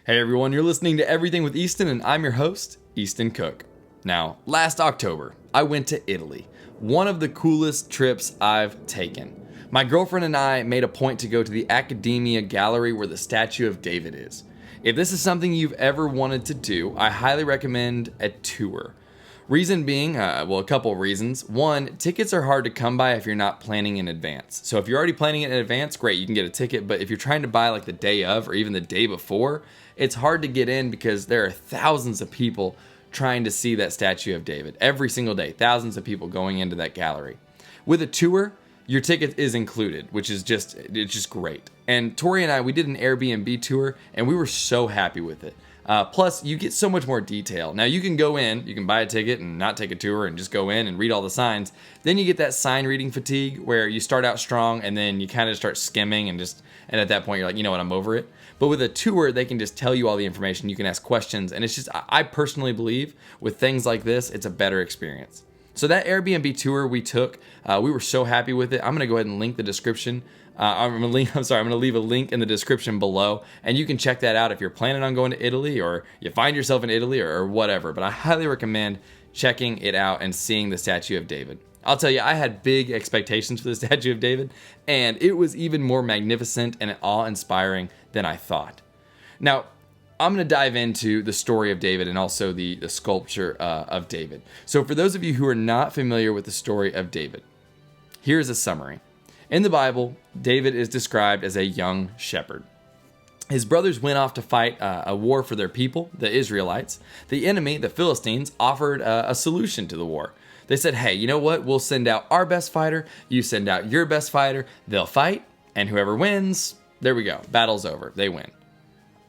Hey everyone, you're listening to Everything with Easton, and I'm your host, Easton Cook. Now, last October, I went to Italy, one of the coolest trips I've taken. My girlfriend and I made a point to go to the Accademia Gallery where the statue of David is. If this is something you've ever wanted to do, I highly recommend a tour. Reason being, a couple of reasons. One, tickets are hard to come by if you're not planning in advance. So if you're already planning it in advance, great, you can get a ticket. But if you're trying to buy like the day of or even the day before, it's hard to get in because there are thousands of people trying to see that statue of David. Every single day, thousands of people going into that gallery. With a tour, your ticket is included, which is just great. And Tori and I, we did an Airbnb tour, and we were so happy with it. Plus, you get so much more detail. Now, you can go in, you can buy a ticket and not take a tour and just go in and read all the signs. Then you get that sign reading fatigue where you start out strong and then you kind of start skimming and at that point you're like, you know what, I'm over it. But with a tour, they can just tell you all the information. You can ask questions. And it's just, I personally believe with things like this, it's a better experience. So that Airbnb tour we took, we were so happy with it. I'm going to go ahead and link the description. I'm going to leave a link in the description below, and you can check that out if you're planning on going to Italy or you find yourself in Italy or whatever. But I highly recommend checking it out and seeing the statue of David. I'll tell you, I had big expectations for the statue of David, and it was even more magnificent and awe-inspiring than I thought. Now, I'm going to dive into the story of David and also the sculpture of David. So for those of you who are not familiar with the story of David, here's a summary. In the Bible, David is described as a young shepherd. His brothers went off to fight a war for their people, the Israelites. The enemy, the Philistines, offered a solution to the war. They said, hey, you know what? We'll send out our best fighter. You send out your best fighter. They'll fight, and whoever wins, there we go. Battle's over. They win.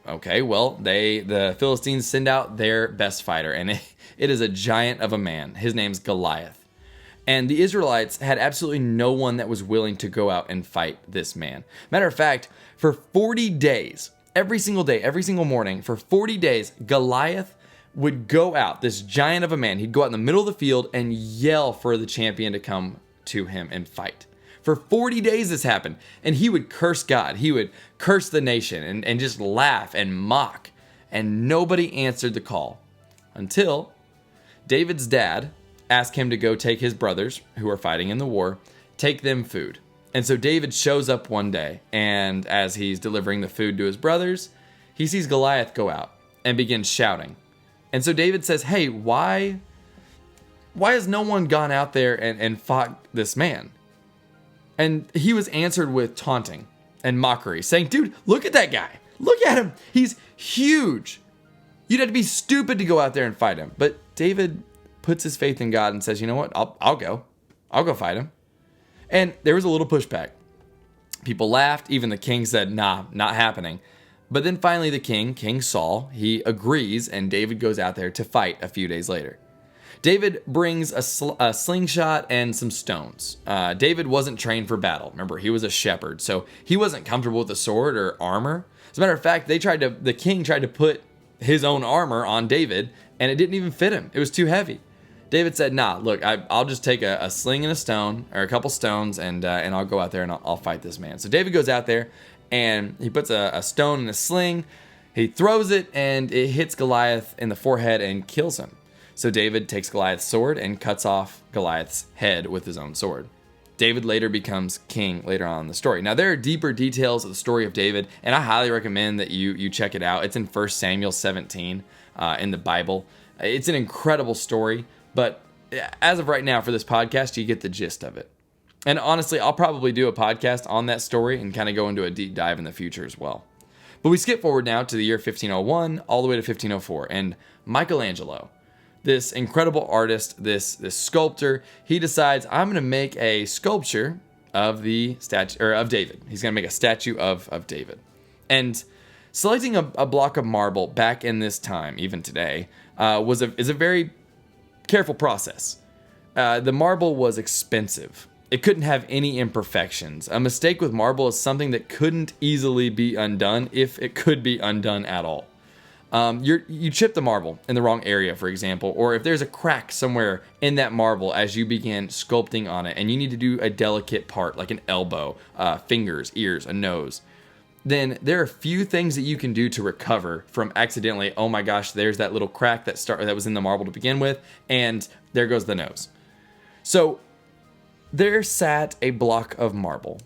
Okay, well, the Philistines send out their best fighter, and it is a giant of a man. His name's Goliath. And the Israelites had absolutely no one that was willing to go out and fight this man. Matter of fact, for 40 days, every single day, every single morning, for 40 days, Goliath would go out, this giant of a man. He'd go out in the middle of the field and yell for the champion to come to him and fight. For 40 days this happened, and he would curse God. He would curse the nation and just laugh and mock, and nobody answered the call until David's dad asked him to go take his brothers, who are fighting in the war, take them food. And so David shows up one day, and as he's delivering the food to his brothers, he sees Goliath go out and begins shouting. And so David says, hey, why has no one gone out there and fought this man? And he was answered with taunting and mockery, saying, dude, look at that guy. Look at him. He's huge. You'd have to be stupid to go out there and fight him. But David puts his faith in God and says, you know what, I'll go fight him. And there was a little pushback. People laughed. Even the king said, nah, not happening. But then finally the King Saul, he agrees, and David goes out there to fight a few days later. David brings a slingshot and some stones. David wasn't trained for battle. Remember, he was a shepherd, so he wasn't comfortable with a sword or armor. As a matter of fact, the king tried to put his own armor on David, and it didn't even fit him. It was too heavy. David said, nah, look, I'll just take a sling and a stone, or a couple stones, and I'll go out there and I'll fight this man. So David goes out there, and he puts a stone in a sling. He throws it, and it hits Goliath in the forehead and kills him. So David takes Goliath's sword and cuts off Goliath's head with his own sword. David later becomes king later on in the story. Now, there are deeper details of the story of David, and I highly recommend that you check it out. It's in 1 Samuel 17 in the Bible. It's an incredible story, but as of right now for this podcast, you get the gist of it. And honestly, I'll probably do a podcast on that story and kind of go into a deep dive in the future as well. But we skip forward now to the year 1501 all the way to 1504, and Michelangelo, this incredible artist, this sculptor, he decides, I'm going to make a sculpture of the statue of David. He's going to make a statue of David. And selecting a block of marble back in this time, even today, is a very careful process. The marble was expensive. It couldn't have any imperfections. A mistake with marble is something that couldn't easily be undone, if it could be undone at all. You chip the marble in the wrong area, for example, or if there's a crack somewhere in that marble as you begin sculpting on it, and you need to do a delicate part like an elbow, fingers, ears, a nose, then there are few things that you can do to recover from accidentally, oh my gosh, there's that little crack that was in the marble to begin with, and there goes the nose. So there sat a block of marble,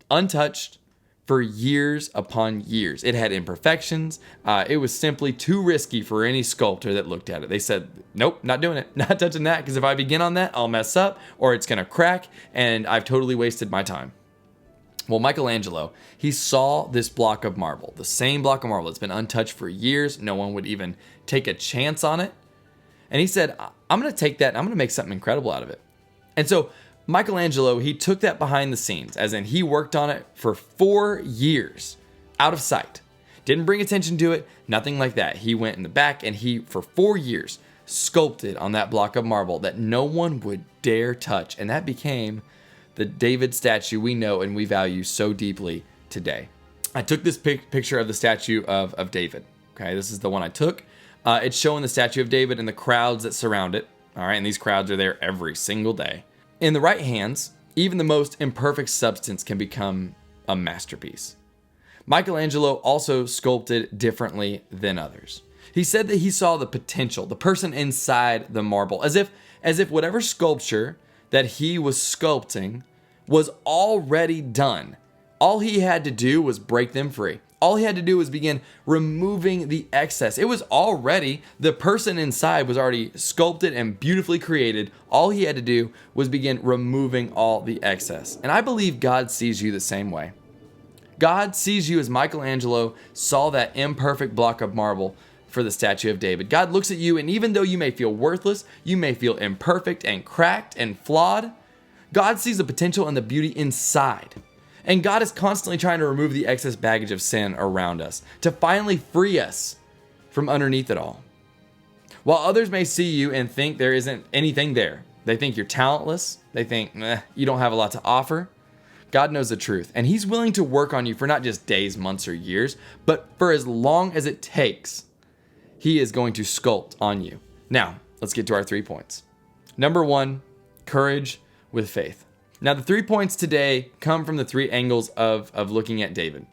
untouched, for years upon years. It had imperfections. It was simply too risky for any sculptor that looked at it. They said, nope, not doing it, not touching that, because if I begin on that, I'll mess up, or it's gonna crack, and I've totally wasted my time. Well, Michelangelo, he saw this block of marble, the same block of marble that's been untouched for years. No one would even take a chance on it. And he said, I'm going to take that and I'm going to make something incredible out of it. And so Michelangelo, he took that behind the scenes, as in he worked on it for 4 years out of sight. Didn't bring attention to it, nothing like that. He went in the back and he, for 4 years, sculpted on that block of marble that no one would dare touch. And that became the David statue we know and we value so deeply today. I took this picture of the statue of David. Okay, this is the one I took. It's showing the statue of David and the crowds that surround it. All right, and these crowds are there every single day. In the right hands, even the most imperfect substance can become a masterpiece. Michelangelo also sculpted differently than others. He said that he saw the potential, the person inside the marble, as if whatever sculpture that he was sculpting was already done. All he had to do was break them free. All he had to do was begin removing the excess. It was already, the person inside was already sculpted and beautifully created. All he had to do was begin removing all the excess. And I believe God sees you the same way. God sees you as Michelangelo saw that imperfect block of marble for the statue of David. God looks at you, and even though you may feel worthless, you may feel imperfect and cracked and flawed, God sees the potential and the beauty inside. And God is constantly trying to remove the excess baggage of sin around us to finally free us from underneath it all. While others may see you and think there isn't anything there, they think you're talentless, they think you don't have a lot to offer, God knows the truth, and He's willing to work on you for not just days, months, or years, but for as long as it takes. He is going to sculpt on you. Now, let's get to our 3 points. Number 1, courage with faith. Now, the 3 points today come from the 3 angles of looking at David.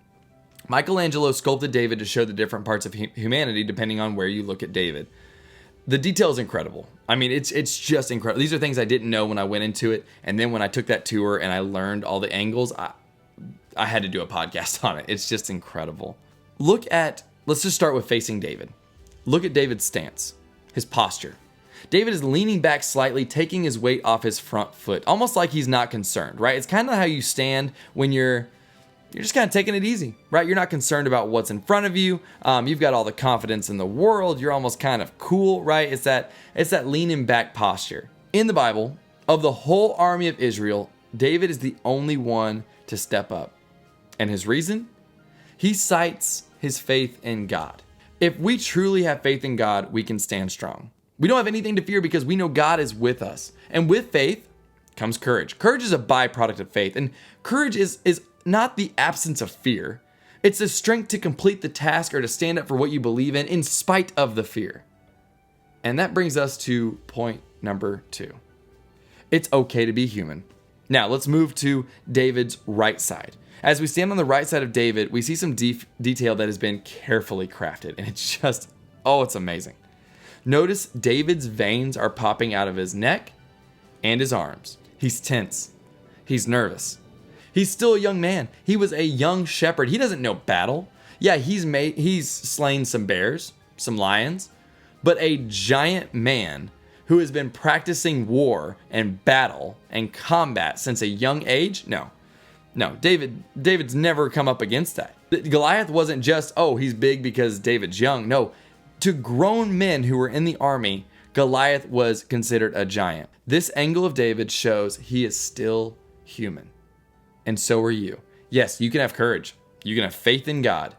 Michelangelo sculpted David to show the different parts of humanity depending on where you look at David. The detail is incredible. I mean, it's just incredible. These are things I didn't know when I went into it, and then when I took that tour and I learned all the angles, I had to do a podcast on it. It's just incredible. Let's just start with facing David. Look at David's stance, his posture. David is leaning back slightly, taking his weight off his front foot, almost like he's not concerned, right? It's kind of how you stand when you're just kind of taking it easy, right? You're not concerned about what's in front of you. You've got all the confidence in the world. You're almost kind of cool, right? It's that leaning back posture. In the Bible, of the whole army of Israel, David is the only one to step up. And his reason? He cites his faith in God. If we truly have faith in God, we can stand strong. We don't have anything to fear because we know God is with us. And with faith comes courage. Courage is a byproduct of faith. And courage is not the absence of fear. It's the strength to complete the task or to stand up for what you believe in spite of the fear. And that brings us to point number 2. It's okay to be human. Now, let's move to David's right side. As we stand on the right side of David, we see some detail that has been carefully crafted. And it's just, it's amazing. Notice David's veins are popping out of his neck and his arms. He's tense. He's nervous. He's still a young man. He was a young shepherd. He doesn't know battle. Yeah, he's slain some bears, some lions, but a giant man who has been practicing war and battle and combat since a young age? No, David's never come up against that. Goliath wasn't just, he's big because David's young. No, to grown men who were in the army, Goliath was considered a giant. This angle of David shows he is still human. And so are you. Yes, you can have courage. You can have faith in God.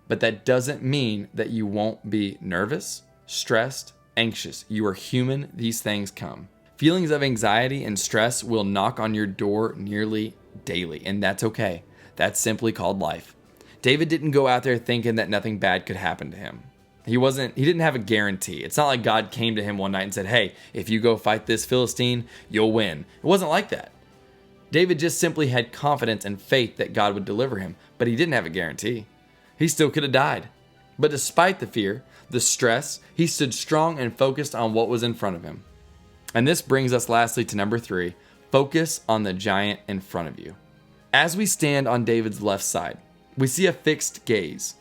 But that doesn't mean that you won't be nervous, stressed, anxious. You are human. These things come. Feelings of anxiety and stress will knock on your door nearly daily, and that's okay. That's simply called life. David didn't go out there thinking that nothing bad could happen to him. He didn't have a guarantee. It's not like God came to him one night and said, hey, if you go fight this Philistine, you'll win. It wasn't like that. David just simply had confidence and faith that God would deliver him, but he didn't have a guarantee. He still could have died. But despite the fear, the stress, he stood strong and focused on what was in front of him. And this brings us lastly to number 3, focus on the giant in front of you. As we stand on David's left side, we see a fixed gaze.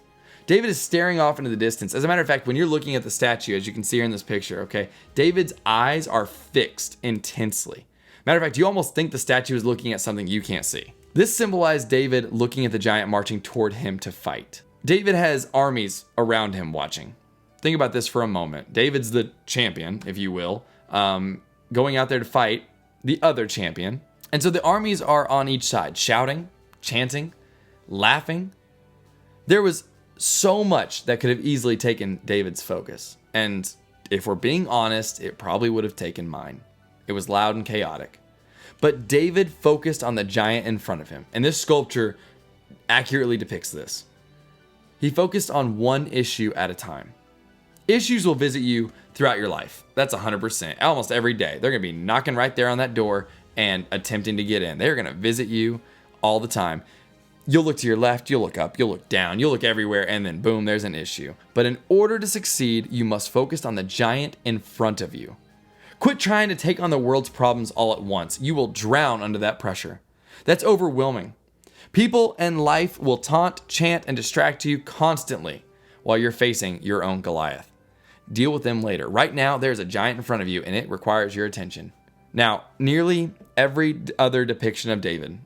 David is staring off into the distance. As a matter of fact, when you're looking at the statue, as you can see here in this picture, okay, David's eyes are fixed intensely. Matter of fact, you almost think the statue is looking at something you can't see. This symbolized David looking at the giant marching toward him to fight. David has armies around him watching. Think about this for a moment. David's the champion, if you will, going out there to fight the other champion. And so the armies are on each side, shouting, chanting, laughing. There was so much that could have easily taken David's focus. And if we're being honest, it probably would have taken mine. It was loud and chaotic. But David focused on the giant in front of him. And this sculpture accurately depicts this. He focused on one issue at a time. Issues will visit you throughout your life. That's 100%. Almost every day. They're going to be knocking right there on that door and attempting to get in. They're going to visit you all the time. You'll look to your left, you'll look up, you'll look down, you'll look everywhere, and then boom, there's an issue. But in order to succeed, you must focus on the giant in front of you. Quit trying to take on the world's problems all at once. You will drown under that pressure. That's overwhelming. People and life will taunt, chant, and distract you constantly while you're facing your own Goliath. Deal with them later. Right now, there's a giant in front of you, and it requires your attention. Now, nearly every other depiction of David,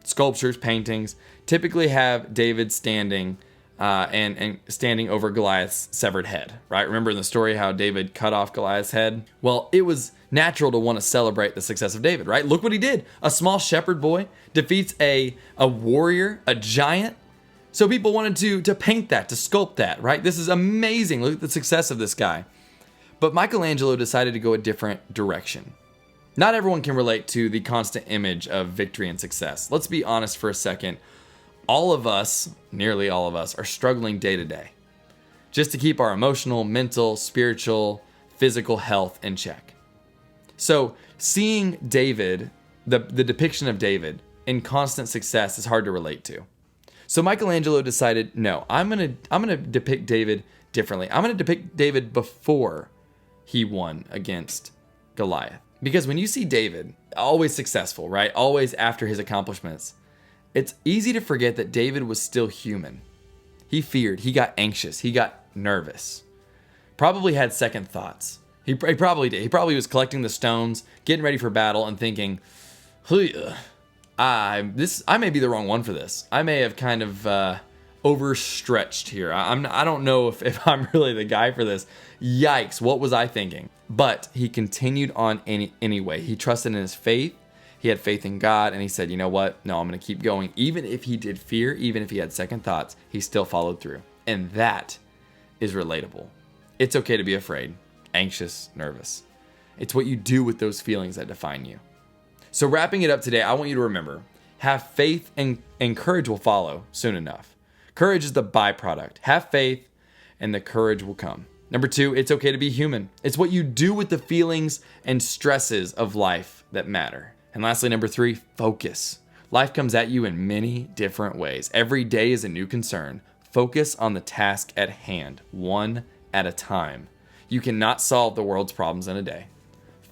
sculptures, paintings, typically have David standing and standing over Goliath's severed head, right? Remember in the story how David cut off Goliath's head? Well, it was natural to want to celebrate the success of David, right? Look what he did. A small shepherd boy defeats a warrior, a giant. So people wanted to paint that, to sculpt that, right? This is amazing. Look at the success of this guy. But Michelangelo decided to go a different direction. Not everyone can relate to the constant image of victory and success. Let's be honest for a second. All of us, nearly all of us, are struggling day to day just to keep our emotional, mental, spiritual, physical health in check. So seeing David, the depiction of David in constant success is hard to relate to. So Michelangelo decided, no, I'm gonna depict David differently. I'm gonna depict David before he won against Goliath. Because when you see David, always successful, right? Always after his accomplishments, it's easy to forget that David was still human. He feared, he got anxious, he got nervous. Probably had second thoughts. He probably did. He probably was collecting the stones, getting ready for battle, and thinking, I may be the wrong one for this. I may have kind of overstretched here. I don't know if I'm really the guy for this. Yikes, what was I thinking? But he continued on anyway. He trusted in his faith. He had faith in God, and he said, you know what? No, I'm going to keep going. Even if he did fear, even if he had second thoughts, he still followed through. And that is relatable. It's okay to be afraid, anxious, nervous. It's what you do with those feelings that define you. So wrapping it up today, I want you to remember, have faith and courage will follow soon enough. Courage is the byproduct. Have faith and the courage will come. Number 2, it's okay to be human. It's what you do with the feelings and stresses of life that matter. And lastly, number 3, focus. Life comes at you in many different ways. Every day is a new concern. Focus on the task at hand, one at a time. You cannot solve the world's problems in a day.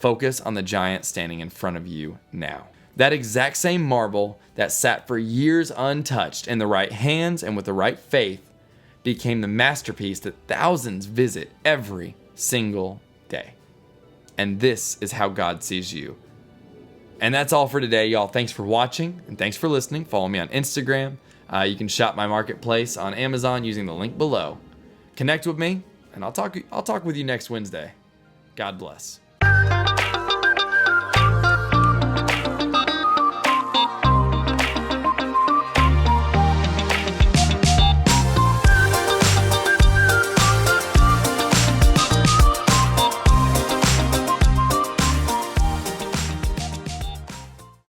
Focus on the giant standing in front of you now. That exact same marble that sat for years untouched in the right hands and with the right faith became the masterpiece that thousands visit every single day. And this is how God sees you. And that's all for today, y'all. Thanks for watching and thanks for listening. Follow me on Instagram. You can shop my marketplace on Amazon using the link below. Connect with me, and I'll talk with you next Wednesday. God bless.